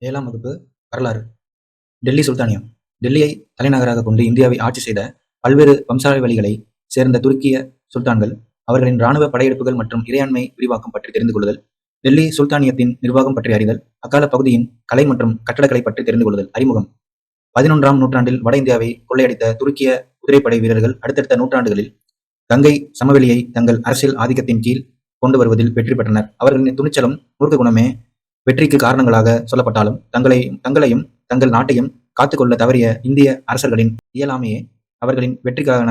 7ஆம் வகுப்பு வரலாறு. டெல்லி சுல்தானியம். டெல்லியை தலைநகராக கொண்டு இந்தியாவை ஆட்சி செய்த பல்வேறு வம்சாவளிகளை சேர்ந்த துருக்கிய சுல்தான்கள், அவர்களின் இராணுவ படையெடுப்புகள் மற்றும் இறையாண்மை விரிவாக்கம் பற்றி தெரிந்து கொள்ளுதல், டெல்லி சுல்தானியத்தின் நிர்வாகம் பற்றி அறிதல், அக்கால பகுதியின் கலை மற்றும் கட்டடக்கலை பற்றி தெரிந்து கொள்ளுதல். அறிமுகம். 11ஆம் நூற்றாண்டில் வட இந்தியாவை கொள்ளையடித்த துருக்கிய குதிரைப்படை வீரர்கள் அடுத்தடுத்த நூற்றாண்டுகளில் கங்கை சமவெளியை தங்கள் அரசியல் ஆதிக்கத்தின் கீழ் கொண்டு வருவதில் வெற்றி பெற்றனர். அவர்களின் துணிச்சலும் மூர்க்க குணமே வெற்றிக்கு காரணங்களாக சொல்லப்பட்டாலும், தங்களையும் தங்கள் நாட்டையும் காத்துக்கொள்ள தவறிய இந்திய அரசர்களின் இயலாமையே அவர்களின் வெற்றிக்கான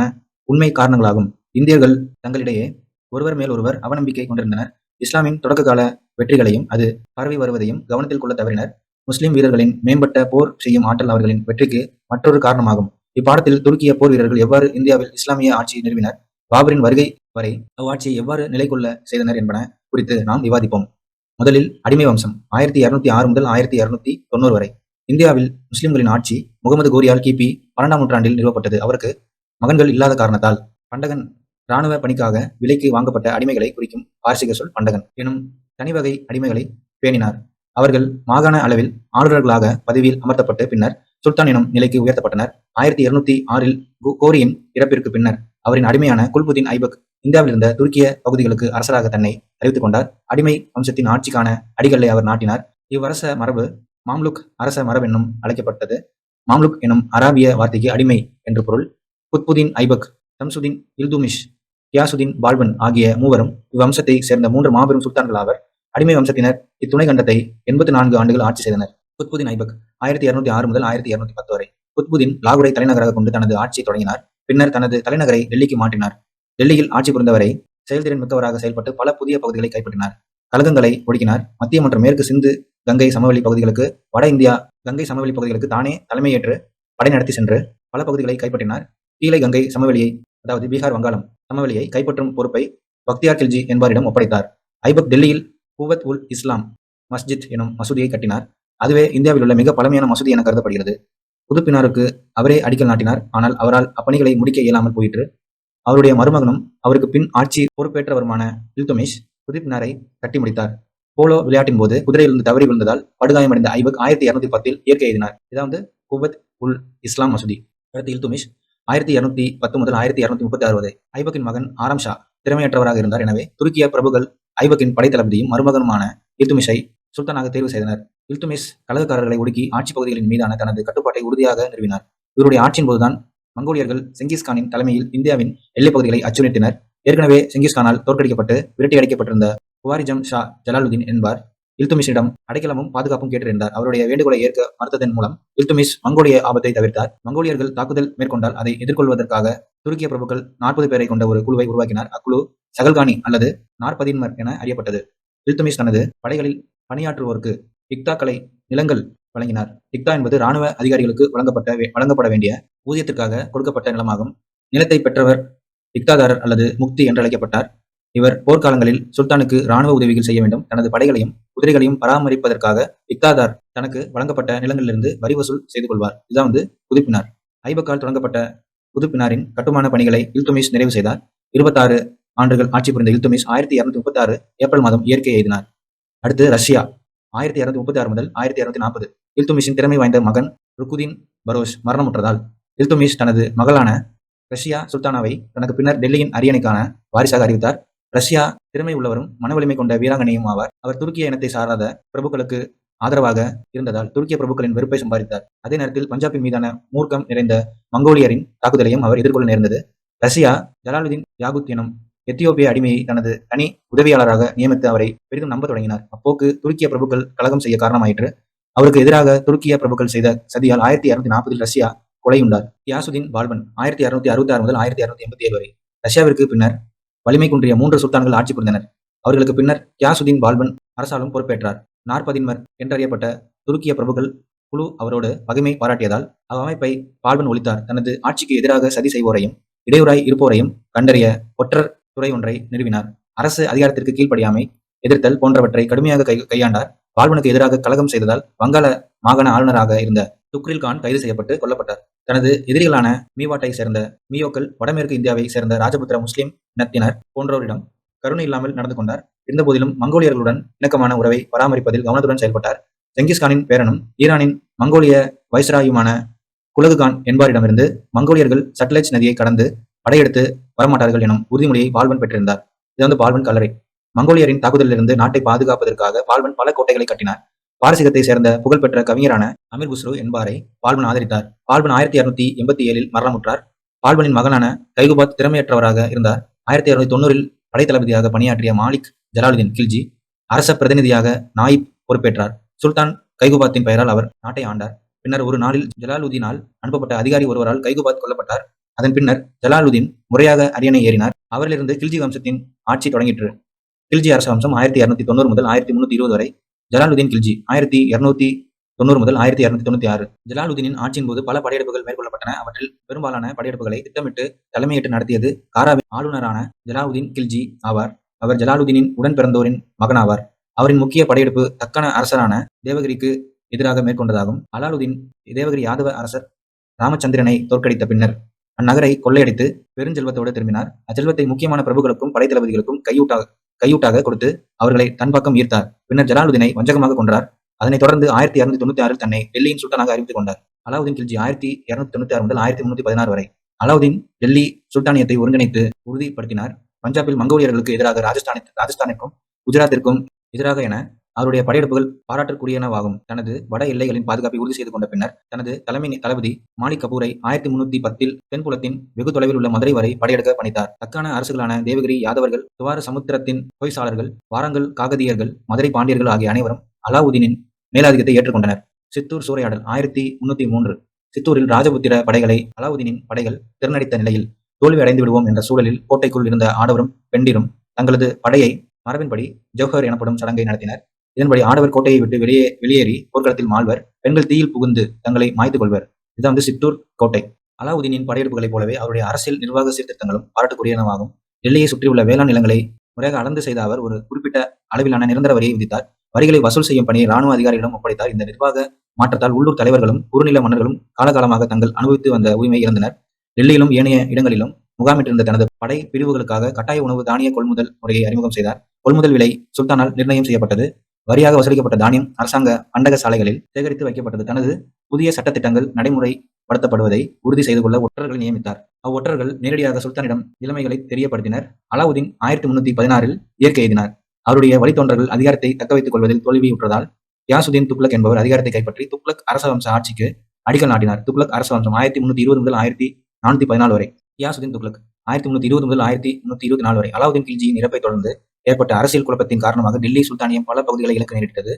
உண்மை காரணங்களாகும். இந்தியர்கள் தங்களிடையே ஒருவர் மேல் ஒருவர் அவநம்பிக்கை கொண்டிருந்தனர். இஸ்லாமின் தொடக்க கால வெற்றிகளையும் அது பரவி வருவதையும் கவனத்தில் கொள்ள தவறினர். முஸ்லிம் வீரர்களின் மேம்பட்ட போர் செய்யும் ஆற்றல் அவர்களின் வெற்றிக்கு மற்றொரு காரணமாகும். இப்பாடத்தில் துருக்கிய போர் வீரர்கள் எவ்வாறு இந்தியாவில் இஸ்லாமிய ஆட்சியை நிறுவினர், பாபரின் வருகை வரை அவ்வாட்சியை எவ்வாறு நிலை கொள்ள செய்தனர் என்பன குறித்து நாம் விவாதிப்போம். முதலில் அடிமை வம்சம். 1206 முதல் 1290 வரை இந்தியாவில் முஸ்லிம்களின் ஆட்சி முகமது கோரியால் கிபி 12ஆம் நூற்றாண்டில் நிறுவப்பட்டது. அவருக்கு மகன்கள் இல்லாத காரணத்தால் பண்டகன் இராணுவ பணிக்காக விலைக்கு வாங்கப்பட்ட அடிமைகளை குறிக்கும் பார்சிக சொல் பண்டகன் எனும் தனிவகை அடிமைகளை பேணினார். அவர்கள் மாகாண அளவில் ஆளுநர்களாக பதவியில் அமர்த்தப்பட்டு பின்னர் சுல்தான் எனும் நிலைக்கு உயர்த்தப்பட்டனர். 1206இல் கோரியின் இறப்பிற்கு பின்னர் அவரின் அடிமையான குல்புதீன் ஐபக் இந்தியாவில் இருந்த துருக்கிய பகுதிகளுக்கு அரசராக தன்னை அறிவித்துக் கொண்டார். அடிமை வம்சத்தின் ஆட்சிக்கான அடிக்கல்லை அவர் நாட்டினார். இவ்வரச மரபு மாம்லுக் அரச மரபென்னும் அழைக்கப்பட்டது. மாம்லுக் எனும் அராபிய வார்த்தைக்கு அடிமை என்று பொருள். குத்புதீன் ஐபக், ஷம்சுதீன் இல்துமிஷ், கியாசுதீன் பால்பன் ஆகிய மூவரும் இவ்வம்சத்தை சேர்ந்த 3 மாபெரும் சுல்தான்கள் ஆவர். அடிமை வம்சத்தினர் இத்துணை கண்டத்தை 84 ஆண்டுகள் ஆட்சி செய்தனர். குத்புதீன் ஐபக் 1206 முதல் 1210 வரை. குத்புதீன் லாகூரை தலைநகராக கொண்டு தனது ஆட்சியை தொடங்கினார். பின்னர் தனது தலைநகரை டெல்லிக்கு மாற்றினார். டெல்லியில் ஆட்சி புரிந்தவரை செயல்திறன் மிக்கவராக செயல்பட்டு பல புதிய பகுதிகளை கைப்பற்றினார். கலகங்களை ஒடுக்கினார். மத்திய மற்றும் மேற்கு சிந்து கங்கை சமவெளி பகுதிகளுக்கு, வட இந்தியா கங்கை சமவெளி பகுதிகளுக்கு தானே தலைமையேற்று படை நடத்தி சென்று பல பகுதிகளை கைப்பற்றினார். கீழே கங்கை சமவெளியை, அதாவது பீகார் வங்காளம் சமவெளியை கைப்பற்றும் பொறுப்பை பக்தியார் கில்ஜி என்பாரிடம் ஒப்படைத்தார். ஐபக் டெல்லியில் குவத் உல் இஸ்லாம் மஸ்ஜித் எனும் மசூதியை கட்டினார். அதுவே இந்தியாவில் உள்ள மிக பழமையான மசூதி என கருதப்படுகிறது. குதுப்பினாருக்கு அவரே அடிக்கல் நாட்டினார். ஆனால் அவரால் அப்பணிகளை முடிக்க இயலாமல் போயிற்று. அவருடைய மருமகனும் அவருக்கு பின் ஆட்சி பொறுப்பேற்றவருமான இல்துமிஷ் குதுப்பினாரை கட்டி முடித்தார். போலோ விளையாட்டின் போது குதிரையிலிருந்து தவறி விழுந்ததால் படுகாயமடைந்த ஐபக் 1210இல் இயற்கை எழுதினார். இதாவது குவத் உல் இஸ்லாம் மசூதி. அடுத்து இல்துமிஷ் 1210 முதல் 1236 வரை. ஐபக்கின் மகன் ஆரம் ஷா திறமையற்றவராக இருந்தார். எனவே துருக்கிய பிரபுக்கள் ஐபக்கின் படைத்தளபதியும் மருமகனுமான இல்துமிஷை சுல்தானாக தேர்வு செய்தனர். இல்துமிஷ் கலகக்காரர்களை ஒடுக்கி ஆட்சி பகுதிகளின் மீதான தனது கட்டுப்பாட்டை உறுதியாக நிறுவினார். இவருடைய ஆட்சியின் போதுதான் மங்கோலியர்கள் செங்கிஸ்கானின் தலைமையில் இந்தியாவின் எல்லைப் பகுதிகளை அச்சுறுத்தினர். ஏற்கனவே செங்கிஸ்கானால் தோற்கடிக்கப்பட்டு விரட்டி அடிக்கப்பட்டிருந்த குவாரிஜம் ஷா ஜலாலுதீன் என்பார் இல்துமிஷிடம் அடைக்கலமும் பாதுகாப்பும் கேட்டிருந்தார். அவருடைய வேண்டுகோளை ஏற்க மறுத்ததன் மூலம் இல்துமிஷ் மங்கோலிய ஆபத்தை தவிர்த்தார். மங்கோலியர்கள் தாக்குதல் மேற்கொண்டால் அதை எதிர்கொள்வதற்காக துருக்கிய பிரபுக்கள் 40 பேரை கொண்ட ஒரு குழுவை உருவாக்கினார். அக்குழு சகல்கானி அல்லது நாற்பதின்மர் என அறியப்பட்டது. இல்துமிஷ் தனது படைகளில் பணியாற்றுவோருக்கு இக்தாக்களை நிலங்கள் வழங்கினார். இக்தா என்பது இராணுவ அதிகாரிகளுக்கு வழங்கப்பட வேண்டிய ஊதியத்திற்காக கொடுக்கப்பட்ட நிலமாகும். நிலத்தை பெற்றவர் இக்தாதாரர் அல்லது முக்தி என்றழைக்கப்பட்டார். இவர் போர்க்காலங்களில் சுல்தானுக்கு இராணுவ உதவிகள் செய்ய வேண்டும். தனது படைகளையும் குதிரைகளையும் பராமரிப்பதற்காக இக்தாதார் தனக்கு வழங்கப்பட்ட நிலங்களிலிருந்து வரி வசூல் செய்து கொள்வார். இதாவது குதுப்பினார். ஐபக்கால் தொடங்கப்பட்ட குதுப்பினாரின் கட்டுமான பணிகளை இல்துமிஷ் நிறைவு செய்தார். 26 ஆண்டுகள் ஆட்சி புரிந்த இல்துமிஷ் 1236 ஏப்ரல் மாதம் இயற்கை எழுதினார். அடுத்து ரஷ்யா 1236 முதல் 1240. இல்துமிஷின் திறமை வாய்ந்த மகன் ருக்குதீன் பரோஷ் மரணமுற்றதால் இல்துமிஷ் தனது மகளான ரஷ்யா சுல்தானாவை தனக்கு பின்னர் டெல்லியின் அரியணைக்கான வாரிசாக அறிவித்தார். ரஷ்யா திறமை உள்ளவரும் மன வலிமை கொண்ட வீராங்கனையும் ஆவார். அவர் துருக்கிய இனத்தை சாராத பிரபுக்களுக்கு ஆதரவாக இருந்ததால் துருக்கிய பிரபுக்களின் வெறுப்பை சம்பாதித்தார். அதே நேரத்தில் பஞ்சாபின் மீதான மூர்க்கம் நிறைந்த மங்கோலியரின் தாக்குதலையும் அவர் எதிர்கொள்ள நேர்ந்தது. ரஷ்யா ஜலாலுதீன் யாகுத் எனும் எத்தியோப்பிய அடிமையை தனது தனி உதவியாளராக நியமித்து அவரை பெரிதும் நம்ப தொடங்கினார். அப்போக்கு துருக்கிய பிரபுக்கள் கலகம் செய்ய காரணமாயிற்று. அவருக்கு எதிராக துருக்கிய பிரபுக்கள் செய்த சதியால் 1240இல் ரஷ்யா கொலையுண்டார். கியாசுதீன் பால்பன் 1266 முதல் 1287 வரை. ரஷ்யாவிற்கு பின்னர் வலிமை குன்றிய 3 சுல்தான்கள் ஆட்சி புரிந்தனர். அவர்களுக்கு பின்னர் கியாசுதீன் பால்பன் அரசாலும் பொறுப்பேற்றார். நாற்பதின்மர் என்றறியப்பட்ட துருக்கிய பிரபுக்கள் குழு அவரோடு பகைமை பாராட்டியதால் அவ்வமைப்பை பால்பன் ஒழித்தார். தனது ஆட்சிக்கு எதிராக சதி செய்வோரையும் இடையூறாய் இருப்போரையும் கண்டறிய ஒற்றர் துறை ஒன்றை நிறுவினார். அரசு அதிகாரத்திற்கு கீழ்ப்படியாமை எதிர்த்தல் போன்றவற்றை கடுமையாக கையாண்டார். பால்பனுக்கு எதிராக கலகம் செய்ததால் வங்காள மாகாண ஆளுநராக இருந்த துக்ரில் கான் கைது செய்யப்பட்டு கொல்லப்பட்டார். தனது எதிரிகளான மீவாட்டை சேர்ந்த மியோக்கள், வடமேற்கு இந்தியாவை சேர்ந்த ராஜபுத்திர முஸ்லிம் இனத்தினர் போன்றோரிடம் கருணை இல்லாமல் நடந்து கொண்டார். இருந்தபோதிலும் மங்கோலியர்களுடன் இணக்கமான உறவை பராமரிப்பதில் கவனத்துடன் செயல்பட்டார். செங்கிஸ்கானின் பேரனும் ஈரானின் மங்கோலிய வைஸ்ராயுமான குலகுகான் என்பாரிடமிருந்து மங்கோலியர்கள் சட்லஜ் நதியை கடந்து படையெடுத்து வரமாட்டார்கள் எனும் உறுதிமொழியை பால்பன் பெற்றிருந்தார். இது பால்பன் கல்லறை. மங்கோலியரின் தாக்குதலிலிருந்து நாட்டை பாதுகாப்பதற்காக பால்பன் பல கோட்டைகளை கட்டினார். பாரசீகத்தை சேர்ந்த புகழ்பெற்ற கவிஞரான அமீர் குஸ்ரு என்பாரை பால்பன் ஆதரித்தார். பால்பன் 1287 மரணமுற்றார். பால்பனின் மகனான கைகுபாத் திறமையற்றவராக இருந்தார். 1690 படைத்தளபதியாக பணியாற்றிய மாலிக் ஜலாலுதீன் கில்ஜி அரச பிரதிநிதியாக நாயிப் பொறுப்பேற்றார். சுல்தான் கைகுபாத்தின் பெயரால் அவர் நாட்டை ஆண்டார். பின்னர் ஒரு நாளில் ஜலாலுதீனால் அனுப்பப்பட்ட அதிகாரி ஒருவரால் கைகுபாத் கொல்லப்பட்டார். அதன் பின்னர் ஜலாலுதீன் முறையாக அரியணை ஏறினார். அவரிலிருந்து கில்ஜி வம்சத்தின் ஆட்சி தொடங்கிற்று. கில்ஜி அரச வம்சம் 1290 முதல் 1320 வரை. ஜலாலுதீன் கில்ஜி 1290 முதல் 1296. ஜலாலுதீனின் ஆட்சியின் போது பல படையெடுப்புகள் மேற்கொள்ளப்பட்டன. அவற்றில் பெரும்பாலான படையெடுப்புகளை திட்டமிட்டு தலைமையேற்று நடத்தியது காராவின் ஆளுநரான ஜலாலுதீன் கில்ஜி ஆவார். அவர் ஜலாலுதீனின் உடன் பிறந்தோரின் மகனாவார். அவரின் முக்கிய படையெடுப்பு தக்கன அரசரான தேவகிரிக்கு எதிராக மேற்கொண்டதாகும். அலாலுதீன் தேவகிரி யாதவ அரசர் ராமச்சந்திரனை தோற்கடித்த பின்னர் அந்நகரை கொள்ளையடித்து பெருஞ்செல்வத்தோடு திரும்பினார். அச்செல்வத்தை முக்கியமான பிரபுக்களுக்கும் படைத்தளபதிகளுக்கும் கையூட்டாக கொடுத்து அவர்களை தன் பக்கம் ஈர்த்தார். பின்னர் ஜலாலுதீனை வஞ்சகமாக கொன்றார். அதனைத் தொடர்ந்து 1296 தன்னை டெல்லியின் சுல்தானாக அறிவித்துக் கொண்டார். அலாவுதீன் கில்ஜி 1226 முதல் 1316 வரை. அலாவுதீன் டெல்லி சுல்தானியத்தை ஒருங்கிணைத்து உறுதிப்படுத்தினார். பஞ்சாபில் மங்கோலியர்களுக்கு எதிராக ராஜஸ்தானிற்கும் குஜராத்திற்கும் எதிராக என அவருடைய படையெடுப்புகள் பாராட்டுக்குரியனவாகும். தனது வட எல்லைகளின் பாதுகாப்பை உறுதி செய்து கொண்ட பின்னர் தனது தலைமை தளபதி மாலிக் கபூரை 1310 தென்புலத்தின் வெகு தொலைவில் உள்ள மதுரை வரை படையெடுக்க பணித்தார். தக்கான அரசுகளான தேவகிரி யாதவர்கள், துவார சமுத்திரத்தின் பொய்சாளர்கள், வாரங்கல் காகதியர்கள், மதுரை பாண்டியர்கள் ஆகிய அனைவரும் அலாவுதீனின் மேலாதிக்கத்தை ஏற்றுக்கொண்டனர். சித்தூர் சூறையாடல் 1303. சித்தூரில் ராஜபுத்திர படைகளை அலாவுதீனின் படைகள் திறனடித்த நிலையில் தோல்வி அடைந்து விடுவோம் என்ற சூழலில் கோட்டைக்குள் இருந்த ஆடவரும் பெண்டிரும் தங்களது படையை மரபின்படி ஜௌஹர் எனப்படும் சடங்கை நடத்தினர். இதன்படி ஆடவர் கோட்டையை விட்டு வெளியேறி போர்க்களத்தில் மாழ்வர், பெண்கள் தீயில் புகுந்து தங்களை மாய்த்துக் கொள்வர். இதுதான் சித்தூர் கோட்டை. அலாவுதீனின் படையெடுப்புகளைப் போலவே அவருடைய அரசியல் நிர்வாக சீர்திருத்தங்களும் பாராட்டுக்குரியனவாகும். டெல்லியை சுற்றியுள்ள வேளாண் நிலங்களை முறையாக அளந்து செய்த அவர் ஒரு குறிப்பிட்ட அளவிலான நிரந்தர வரியை விதித்தார். வரிகளை வசூல் செய்யும் பணியை ராணுவ அதிகாரிகளிடம் ஒப்படைத்தார். இந்த நிர்வாக மாற்றத்தால் உள்ளூர் தலைவர்களும் குறுநில மன்னர்களும் காலகாலமாக தங்கள் அனுபவித்து வந்த உரிமை இழந்தனர். டெல்லியிலும் ஏனைய இடங்களிலும் முகாமிட்டிருந்த தனது படை பிரிவுகளுக்காக கட்டாய உணவு தானிய கொள்முதல் முறையை அறிமுகம் செய்தார். கொள்முதல் விலை சுல்தானால் நிர்ணயம் செய்யப்பட்டது. வரியாக வசூலிக்கப்பட்ட தானியம் அரசாங்க பண்டக சாலைகளில் சேகரித்து வைக்கப்பட்டது. தனது புதிய சட்டத்திட்டங்கள் நடைமுறைப்படுத்தப்படுவதை உறுதி செய்து கொள்ள ஒற்றர்களை நியமித்தார். அவ்வொற்றர்கள் நேரடியாக சுல்தானிடம் நிலைமைகளை தெரியப்படுத்தினர். அலாவுதீன் 1316 இயற்கை எழுதினார். அவருடைய வழித்தோன்றர்கள் அதிகாரத்தை தக்க வைத்துக் கொள்வதில் தோல்வியுற்றதால் கியாசுதீன் துக்ளக் என்பவர் அதிகாரத்தை கைப்பற்றி துக்ளக் அரச வம்ச ஆட்சிக்கு அடிக்கல் நாட்டினார். துக்ளக் அரச வம்சம் 1320 முதல் 1414 வரை. கியாசுதீன் துக்ளக் 1320 முதல் 1324 வரை. அலாவுதீன் கில்ஜியின் இறப்பை தொடர்ந்து ஏற்பட்ட அரசியல் குழப்பத்தின் காரணமாக டெல்லி சுல்தானியம் பல பகுதிகளை இழக்க நேரிட்டது.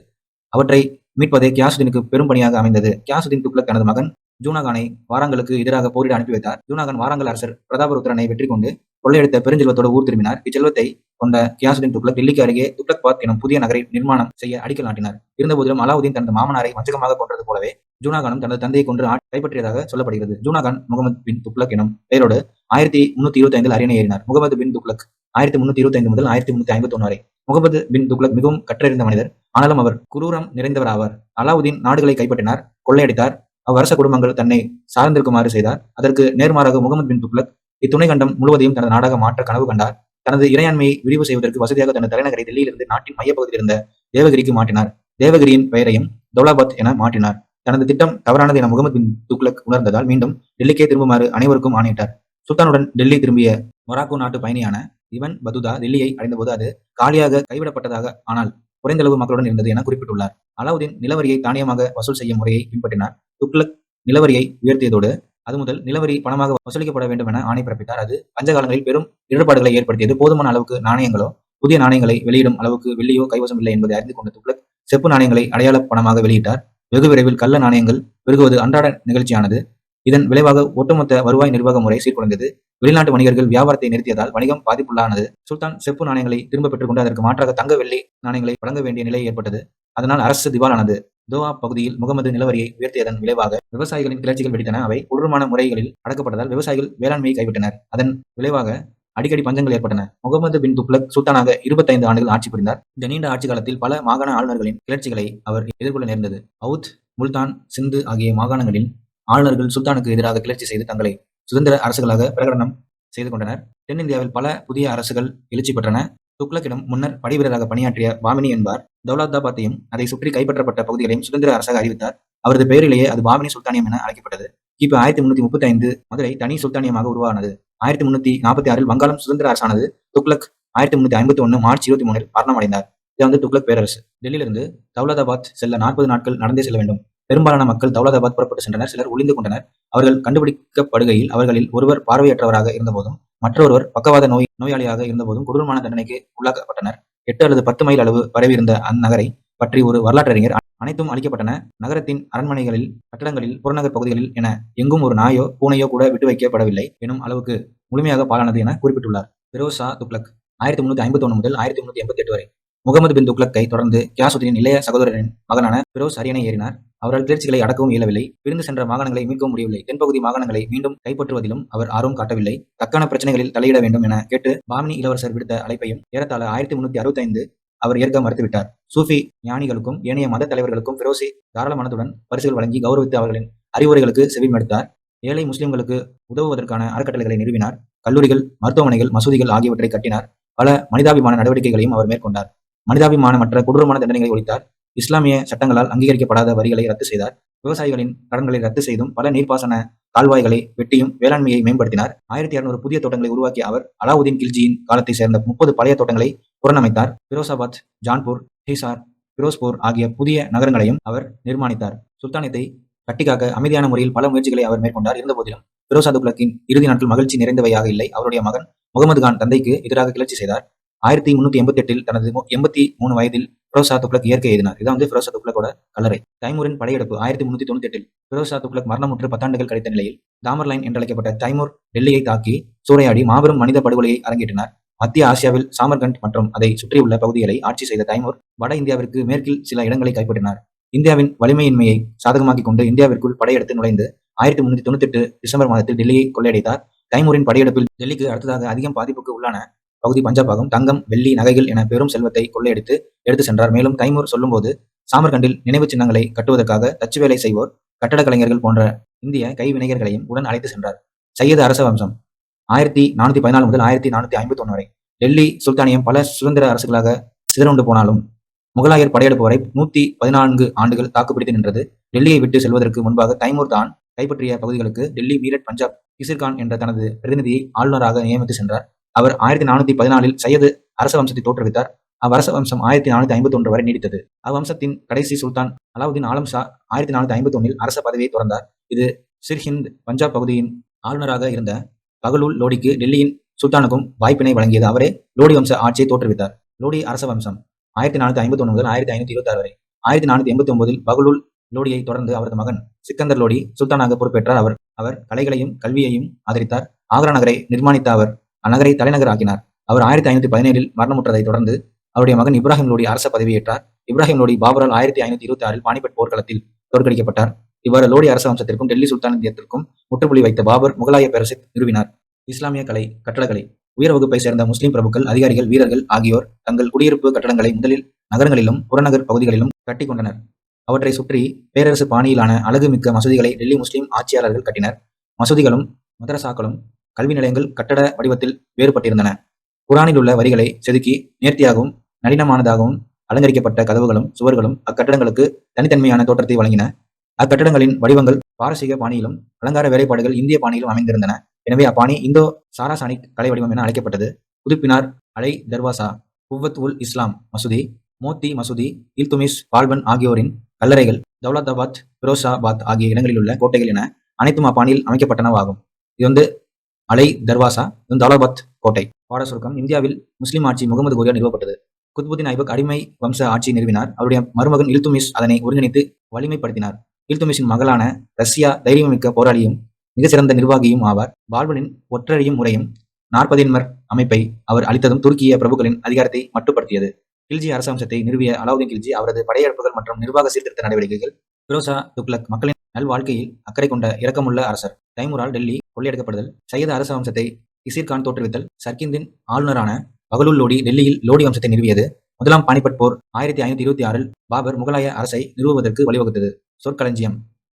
அவற்றை மீட்பதே கியாசுதீனுக்கு பெரும் பணியாக அமைந்தது. கியாசுதீன் துக்ளக் தனது மகன் ஜூனாகானை வாராங்களுக்கு எதிராக போரிட அனுப்பி வைத்தார். ஜூனாகான் வாராங்கல் அரசர் பிரதாபருத்ரனை வெற்றி கொண்டு கொள்ளையடித்த பெருஞ்செல்வத்தோடு ஊர் திரும்பினார். இச்செல்வத்தை கொண்ட கியாசுதீன் துக்ளக் டெல்லிக்கு அருகே துக்ளக்பாத் எனும் புதிய நகரை நிர்மாணம் செய்ய அடிக்கல் நாட்டினார். இருந்தபோதிலும் அலாவுதீன் தனது மாமனாரை வஞ்சகமாக கொன்றது போலவே ஜூனாகானும் தனது தந்தையை கொன்று கைப்பற்றியதாக சொல்லப்படுகிறது. ஜூனாகான் முகமது பின் துக்ளக் எனும் பெயரோடு 1325 அரியணை ஏறினார். முகமது பின் துக்ளக் 1325 முதல் 1351 வரை. முகமது பின் துக்ளக் மிகவும் கற்றறிந்த மனிதர். ஆனாலும் அவர் குரூரம் நிறைந்தவர் ஆவார். அலாவுதீன் நாடுகளை கைப்பற்றினார், கொள்ளையடித்தார். அவ்வரச குடும்பங்கள் தன்னை சார்ந்திருக்குமாறு செய்தார். அதற்கு நேர்மாறாக முகமது பின் துக்ளக் இத்துணை கண்டம் முழுவதையும் தனது நாடாக மாற்ற கனவு கண்டார். தனது இறையாண்மையை விரிவு செய்வதற்கு வசதியாக தனது தலைநகரை டெல்லியிலிருந்து நாட்டின் மையப்பகுதியில் இருந்த தேவகிரிக்கு மாற்றினார். தேவகிரியின் பெயரையும் தௌலாபாத் என மாற்றினார். தனது திட்டம் தவறானது என முகமது பின் துக்ளக் உணர்ந்ததால் மீண்டும் டெல்லிக்கே திரும்புமாறு அனைவருக்கும் ஆணையிட்டார். சுல்தானுடன் டெல்லி திரும்பிய மொராக்கோ நாட்டு பயணியான இவன் பதுதா டெல்லியை அடைந்தபோது அது காலியாக கைவிடப்பட்டதாக ஆனால் குறைந்தளவு மக்களுடன் இருந்தது என குறிப்பிட்டுள்ளார். அலாவுதீன் நிலவரியை தானியமாக வசூல் செய்யும் முறையை பின்பற்றினார். துக்ளக் நிலவரியை உயர்த்தியதோடு அது முதல் நிலவரி பணமாக வசூலிக்கப்பட வேண்டும் என ஆணை பிறப்பித்தார். அது பஞ்சகாலங்களில் பெரும் இடர்பாடுகளை ஏற்படுத்தியது. போதுமான அளவுக்கு நாணயங்களோ புதிய நாணயங்களை வெளியிடும் அளவுக்கு வெள்ளியோ கைவசம் இல்லை என்பதை அறிந்து கொண்ட துக்ளக் செப்பு நாணயங்களை அடையாள பணமாக வெளியிட்டார். வெகு விரைவில் கள்ள நாணயங்கள் பெருகுவது அன்றாட நிகழ்ச்சியானது. இதன் விளைவாக ஒட்டுமொத்த வருவாய் நிர்வாக முறை சீர்குலைந்தது. வெளிநாட்டு வணிகர்கள் வியாபாரத்தை நிறுத்தியதால் வணிகம் பாதிப்புள்ளானது. சுல்தான் செப்பு நாணயங்களை திரும்ப பெற்றுக்கொண்டு அதற்கு மாற்றாக தங்க வெள்ளி நாணயங்களை வழங்க வேண்டிய நிலை ஏற்பட்டது. அதனால் அரசு திவாலானது. தோவா பகுதியில் முகமது நிலவரியை உயர்த்தியதன் விளைவாக விவசாயிகளின் கிளர்ச்சிகள் வெடித்தன. அவை கொடூரமான முறைகளில் அடக்கப்பட்டதால் விவசாயிகள் வேளாண்மையை கைவிட்டனர். அதன் விளைவாக அடிக்கடி பஞ்சங்கள் ஏற்பட்டன. முகமது பின் துக்ளக் சுல்தானாக 25 ஆண்டுகள் ஆட்சி புரிந்தார். இந்த நீண்ட ஆட்சி காலத்தில் பல மாகாண ஆளுநர்களின் கிளர்ச்சிகளை அவர் எதிர்கொள்ள நேர்ந்தது. அவுத், முல்தான், சிந்து ஆகிய மாகாணங்களில் ஆளுநர்கள் சுல்தானுக்கு எதிராக கிளர்ச்சி செய்து தங்களை சுதந்திர அரசுகளாக பிரகடனம் செய்து கொண்டனர். தென்னிந்தியாவில் பல புதிய அரசுகள் எழுச்சி பெற்றன. துக்ளக்கிடம் முன்னர் படைவீரராக பணியாற்றிய பாமினி என்பார் தௌலதாபாத்தையும் அதை சுற்றி கைப்பற்றப்பட்ட பகுதிகளையும் சுதந்திர அரசாக அறிவித்தார். அவரது பெயரிலேயே அது பாமினி சுல்தானியம் என அழைக்கப்பட்டது. கிபி 1335 மதுரை தனி சுல்தானியமாக உருவானது. 1346 வங்காளம் சுதந்திர அரசானது. துக்ளக் 1351 மார்ச் 23 மரணமடைந்தார். இது துக்ளக் பேரரசு. டெல்லியிலிருந்து தௌலதாபாத் செல்ல 40 நாட்கள் நடந்தே செல்ல வேண்டும். பெரும்பாலான மக்கள் தௌலதாபாத் புறப்பட்டு சென்றனர். சிலர் ஒளிந்து கொண்டனர். அவர்கள் கண்டுபிடிக்கப்படுகையில் அவர்களில் ஒருவர் பார்வையற்றவராக இருந்தபோதும் மற்றொருவர் பக்கவாத நோயாளியாக இருந்தபோதும் கொடூரமான தண்டனைக்கு உள்ளாக்கப்பட்டனர். 8 அல்லது 10 மைல் அளவு பரவியிருந்த அந்நகரை பற்றி ஒரு வரலாற்றறிஞர் அனைத்தும் அளிக்கப்பட்டன. நகரத்தின் அரண்மனைகளில், கட்டடங்களில், புறநகர் பகுதிகளில் என எங்கும் ஒரு நாயோ பூனையோ கூட விட்டு வைக்கப்படவில்லை எனும் அளவுக்கு முழுமையாக பாழானது என குறிப்பிட்டுள்ளார். பிரோஸ் ஷா துக்ளக் 1351 முதல் 1388 வரை. முகமது பின் துக்ளக்கை தொடர்ந்து கியாசுத்தீனின் இளைய சகோதரரின் மகனான பிரோஸ் அரியணை ஏறினார். அவரால் கிளர்ச்சிகளை அடக்கவும் இயலவில்லை. பிரிந்து சென்ற மாகாணங்களை மீட்கவும் முடியவில்லை. தென்பகுதி மாகாணங்களை மீண்டும் கைப்பற்றுவதிலும் அவர் ஆர்வம் காட்டவில்லை. தக்கான பிரச்சனைகளில் தலையிட வேண்டும் என கேட்டு பாமினி இளவரசர் விடுத்த அழைப்பையும் ஏறத்தாழ 1365 அவர் ஏற்க மறுத்துவிட்டார். சூஃபி ஞானிகளுக்கும் ஏனைய மத தலைவர்களுக்கும் பிரோசி தாராள மனத்துடன் பரிசுகள் வழங்கி கௌரவித்து அவர்களின் அறிவுரைகளுக்கு செவிமடுத்தார். ஏழை முஸ்லிம்களுக்கு உதவுவதற்கான அறக்கட்டளைகளை நிறுவினார். கல்லூரிகள், மருத்துவமனைகள், மசூதிகள் ஆகியவற்றை கட்டினார். பல மனிதாபிமான நடவடிக்கைகளையும் அவர் மேற்கொண்டார். மனிதாபிமானமற்ற கொடூரமான தண்டனைகளை ஒழித்தார். இஸ்லாமிய சட்டங்களால் அங்கீகரிக்கப்படாத வரிகளை ரத்து செய்தார். விவசாயிகளின் கடன்களை ரத்து செய்தும் பல நீர்ப்பாசன கால்வாய்களை வெட்டியும் வேளாண்மையை மேம்படுத்தினார். 1200 புதிய தோட்டங்களை உருவாக்கிய அவர் அலாவுதீன் கில்ஜியின் காலத்தை சேர்ந்த 30 பழைய தோட்டங்களை புறணமைத்தார். பிரோசாபாத், ஜான்பூர், ஹிசார், பிரோஸ்பூர் ஆகிய புதிய நகரங்களையும் அவர் நிர்மாணித்தார். சுல்தானியத்தை கட்டிக்காக்க அமைதியான முறையில் பல முயற்சிகளை அவர் மேற்கொண்டார். இருந்தபோதிலும் பிரோசா துக்ளக்கின் இறுதி நாட்கள் மகிழ்ச்சி நிறைந்தவையாக இல்லை. அவருடைய மகன் முகமது கான் தந்தைக்கு எதிராக கிளர்ச்சி செய்தார். 1388 தனது 83 வயதில் பிரோசா துக்ளக் இயற்கை எழுதினார். இதான் பிரோசா துக்ளக்கோட கல்லறை. தைமூரின் படையெடுப்பு 1398 பிரோசா துக்ளக் மரணமுற்று 10 ஆண்டுகள் கழித்த நிலையில் தாமர்லைன் என்றழைக்கப்பட்ட தைமூர் டெல்லியை தாக்கி சூறையாடி மாபெரும் மனித படுகொலையை அரங்கேற்றினார். மத்திய ஆசியாவில் சாமர்கண்ட் மற்றும் அதை சுற்றியுள்ள பகுதிகளை ஆட்சி செய்த தைமூர் வட இந்தியாவிற்கு மேற்கில் சில இடங்களை கைப்பற்றினார். இந்தியாவின் வலிமையின்மையை சாதகமாக்கிக் கொண்டு இந்தியாவிற்குள் படையெடுத்து நுழைந்து 1398 டிசம்பர் மாதத்தில் டெல்லியை கொள்ளையடித்தார். தைமூரின் படையெடுப்பில் டெல்லிக்கு அடுத்ததாக அதிகம் பாதிப்புக்கு உள்ளான பகுதி பஞ்சாப் ஆகும். தங்கம், வெள்ளி, நகைகள் என பெரும் செல்வத்தை கொள்ளையடித்து எடுத்து சென்றார். மேலும் தைமூர் சொல்லும்போது சாமர்கண்டில் நினைவு சின்னங்களை கட்டுவதற்காக தச்சு வேலை செய்வோர், கட்டட கலைஞர்கள் போன்ற இந்திய கைவினைஞர்களையும் உடன் அழைத்து சென்றார். சையது அரச வம்சம் 1414 முதல் 1451 வரை. டெல்லி சுல்தானியம் பல சுதந்திர அரசுகளாக சிதறுண்டு போனாலும் முகலாயர் படையெடுப்பு வரை 114 ஆண்டுகள் தாக்குப்பிடித்து நின்றது. டெல்லியை விட்டு செல்வதற்கு முன்பாக தைமூர் தான் கைப்பற்றிய பகுதிகளுக்கு டெல்லி, மீரட், பஞ்சாப் கிசிர்கான் என்ற தனது பிரதிநிதியை ஆளுநராக நியமித்து சென்றார். அவர் 1414 சையது அரச வம்சத்தை தோற்றுவித்தார். அவ்வரச வம்சம் 1451 வரை நீடித்தது. அவ்வம்சத்தின் கடைசி சுல்தான் அலாவுதீன் ஆலம் ஷா 1451 அரச பதவியை துறந்தார். இது சிர்ஹிந்த், பஞ்சாப் பகுதியின் ஆளுநராக இருந்த பகலூல் லோடிக்கு டெல்லியின் சுல்தானுக்கும் வாய்ப்பினை வழங்கியது. அவரே லோடி வம்ச ஆட்சியை தோற்றுவித்தார். லோடி அரச வம்சம் 1451 முதல் 1526 வரை. 1489 பகலூல் லோடியை தொடர்ந்து அவரது மகன் சிக்கந்தர் லோடி சுல்தானாக பொறுப்பேற்றார். அவர் கலைகளையும் கல்வியையும் ஆதரித்தார். ஆக்ரா நகரை நிர்மாணித்த அவர் அந்நகரை தலைநகர் ஆக்கினார். அவர் 1517 மரணமுற்றதை தொடர்ந்து அவருடைய மகன் இப்ராஹிம் லோடி அரச பதவியேற்றார். இப்ராஹிம் லோடி பாபரால் 1526 பானிபட் போர்க்களத்தில் தோற்கடிக்கப்பட்டார். இவ்வாறு லோடி அரச வம்சத்திற்கும் டெல்லி சுல்தானியத்திற்கும் முற்றுப்புள்ளி வைத்த பாபர் முகலாய பேரரசை நிறுவினார். இஸ்லாமிய கலை, கட்டடக்கலை. உயர் வகுப்பை சேர்ந்த முஸ்லிம் பிரபுக்கள், அதிகாரிகள், வீரர்கள் ஆகியோர் தங்கள் குடியிருப்பு கட்டடங்களை முதலில் நகரங்களிலும் புறநகர் பகுதிகளிலும் கட்டி கொண்டனர். அவற்றை சுற்றி பேரரசு பாணியிலான அழகு மிக்க மசூதிகளை டெல்லி முஸ்லிம் ஆட்சியாளர்கள் கட்டினர். மசூதிகளும் மதரசாக்களும் கல்வி நிலையங்கள் கட்டட வடிவத்தில் வேறுபட்டிருந்தன. குரானில் உள்ள வரிகளை செதுக்கி நேர்த்தியாகவும் நளினமானதாகவும் அலங்கரிக்கப்பட்ட கதவுகளும் சுவர்களும் அக்கட்டடங்களுக்கு தனித்தன்மையான தோற்றத்தை வழங்கின. அக்கட்டடங்களின் வடிவங்கள் பாரசீக பாணியிலும் அலங்கார வேலைப்பாடுகள் இந்திய பாணியிலும் அமைந்திருந்தன. எனவே அப்பாணி இந்தோ சாராசானிக் கலை வடிவம் என அழைக்கப்பட்டது. குதுப்பினார் அலை தர்வாசா, குவ்வத் உல் இஸ்லாம் மசூதி, மோத்தி மசூதி, இல்துமிஸ், பால்பன் ஆகியோரின் கல்லறைகள், தௌலதாபாத், பிரோசாபாத் ஆகிய இடங்களில் உள்ள கோட்டைகள் என அனைத்தும் அப்பாணியில் அமைக்கப்பட்டனவாகும். இது அலை தர்வாசா, தௌலதாபாத் கோட்டை. பாட சுருக்கம். இந்தியாவில் முஸ்லிம் ஆட்சி முகமது கோரியால் நிறுவப்பட்டது. குத்புதீன் ஐபக் அடிமை வம்ச ஆட்சி நிறுவினார். அவருடைய மருமகன் இல்துமிஸ் அதனை ஒருங்கிணைத்து வலிமைப்படுத்தினார். இல்துமிஸின் மகளான ரஷ்யா தைரியமிக்க போராளியும் மிக சிறந்த நிர்வாகியும் ஆவார். பால்பனின் ஒற்றறியும் முறையும் 40 அமைப்பை அவர் அளித்ததும் துருக்கிய பிரபுக்களின் அதிகாரத்தை மட்டுப்படுத்தியது. கில்ஜி அரசவம்சத்தை நிறுவிய அலாவுதீன் கில்ஜி அவரது படையெடுப்புகள் மற்றும் நிர்வாக சீர்திருத்த நடவடிக்கைகள். பிரோசா துக்ளக் மக்களின் நல்வாழ்க்கையில் அக்கறை கொண்ட இரக்கமுள்ள அரசர். தைமூரால் டெல்லி கொள்ளையெடுக்கப்படுதல். சையது அரச வம்சத்தை கிசிர்கான் தோற்றுவித்தல். சர்கிந்தின் ஆளுநரான பகலூல் லோடி டெல்லியில் லோடி வம்சத்தை நிறுவியது. முதலாம் பானிபட் போர் 1526 பாபர் முகலாய அரசை நிறுவுவதற்கு வழிவகுத்தது. சொற்களஞ்சியம்.